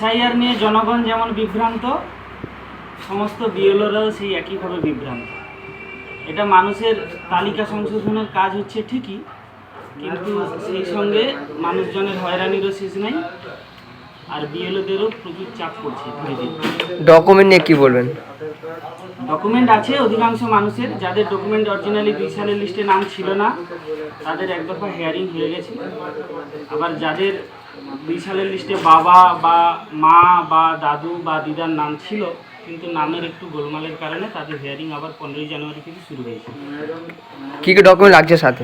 SIR নিয়ে জনগণ যেমন বিভ্রান্ত, সমস্ত বিএলওরাও সেই একইভাবে বিভ্রান্ত। এটা মানুষের তালিকা সংশোধনের কাজ হচ্ছে ঠিকই, কিন্তু সেই সঙ্গে মানুষজনের হয়রানিরও শেষ নাই, আর বিএলওদেরও প্রচুর চাপ পড়ছে। ডকুমেন্ট নিয়ে কি বলবেন? ডকুমেন্ট আছে অধিকাংশ মানুষের, যাদের ডকুমেন্ট অরিজিনালি 2 সালের লিস্টে নাম ছিল না তাদের এক দফা হেয়ারিং হয়ে গেছে। আবার যাদের 2 সালের লিস্টে বাবা বা মা বা দাদু বা দিদার নাম ছিল, কিন্তু নামের একটু গোলমালের কারণে তাদের হেয়ারিং আবার 15ই জানুয়ারি থেকে শুরু হয়েছে। কী কী ডকুমেন্ট লাগছে সাথে?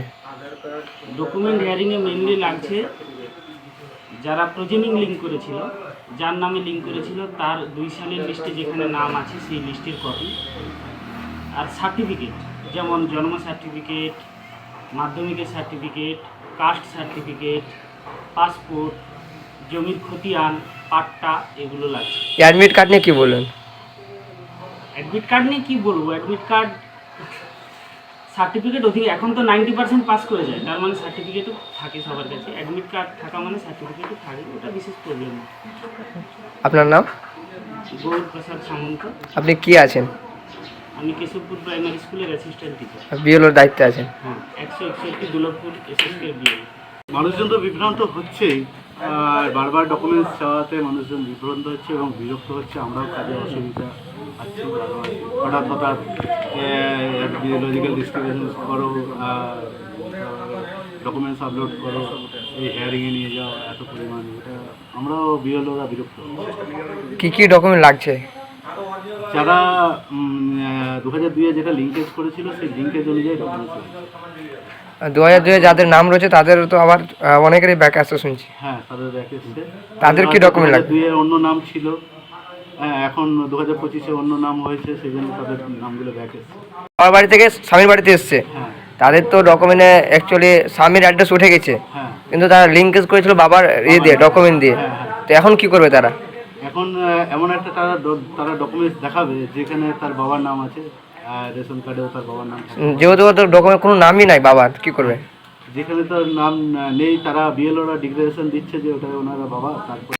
ডকুমেন্ট হেয়ারিংয়ে মেনলি লাগছে যারা প্রজেনিং লিঙ্ক করেছিল, যার নামে লিঙ্ক করেছিল তার 2 সালের লিস্টে যেখানে নাম আছে সেই লিস্টের কপি, আর সার্টিফিকেট যেমন জন্ম সার্টিফিকেট, মাধ্যমিকের সার্টিফিকেট, কাস্ট সার্টিফিকেট, পাসপোর্ট, জমির খতিয়ান, পাট্টা, এগুলো লাগছে। অ্যাডমিট কার্ড নিয়ে কী বলবেন? অ্যাডমিট কার্ড নিয়ে কী বলবো? অ্যাডমিট কার্ড সার্টিফিকেট এখন তো 90% পাস করে যায়, তার মানে সার্টিফিকেটও থাকে সবার কাছে। অ্যাডমিট কার্ড থাকা মানে সার্টিফিকেটও থাকে, ওটা বিশেষ প্রবলেম না। আপনার নাম? গৌর প্রসাদ সামন্ত। আপনি কি আছেন? আমি কেশবপুর প্রাইমারি স্কুলের অ্যাসিস্ট্যান্ট টিচার। বিএলওর দায়িত্বে আছেন? হ্যাঁ, 161 দুর্লভপুর এসএসকে বিএল। মানুষজন তো বিভ্রান্ত হচ্ছেই, আর বারবার ডকুমেন্টস চাওয়াতে মানুষজন বিভ্রান্ত হচ্ছে এবং বিরক্ত হচ্ছে। আমরাও কাজে অসুবিধা পাচ্ছি বারবার। হঠাৎ লজিক্যাল ডিস্ট্রিবিউশন করো, ডকুমেন্টস আপলোড করো, এই হেয়ারিংয়ে নিয়ে যাও এত পরিমাণ, এটা আমরাও বিএলওরা বিরক্ত হচ্ছি। কী কী ডকুমেন্ট লাগছে? যারা 2002-এ যেটা লিঙ্কেজ করেছিল সেই লিঙ্কেজ অনুযায়ী ডকুমেন্টস লাগছে। 2002-এ যাদের নাম রয়েছে তাদের তো আবার অনেকেরই ব্যাক আসতে শুনছি। হ্যাঁ, তাদের ব্যাক এসছে। তাদের কি ডকুমেন্ট লাগবে? 2002-এ অন্য নাম ছিল, হ্যাঁ, এখন 2025-এ অন্য নাম হয়েছে, সেই জন্য তাদের নামগুলো ব্যাক এসছে। আমার বাড়ি থেকে স্বামীর বাড়িতে এসছে, হ্যাঁ তাদের তো ডকুমেন্টে অ্যাকচুয়ালি স্বামীর অ্যাড্রেস উঠে গেছে, হ্যাঁ কিন্তু তারা লিঙ্কেজ করেছিল বাবার দিয়ে ডকুমেন্ট দিয়ে। হ্যাঁ, হ্যাঁ। তো এখন কি করবে তারা? এখন এমন একটা তারা ডকুমেন্টস দেখাবে যেখানে তার বাবার নাম আছে, রেশন কার্ডেও তার বাবার নাম থাকে। যেহেতু ওদের ডকুমেন্ট কোনো নামই নাই বাবার, কি করবে? যেখানে তার নাম নেই তারা বিএলওরা ডিক্লারেশন দিচ্ছে যে ওটা ওনারা বাবা, তারপর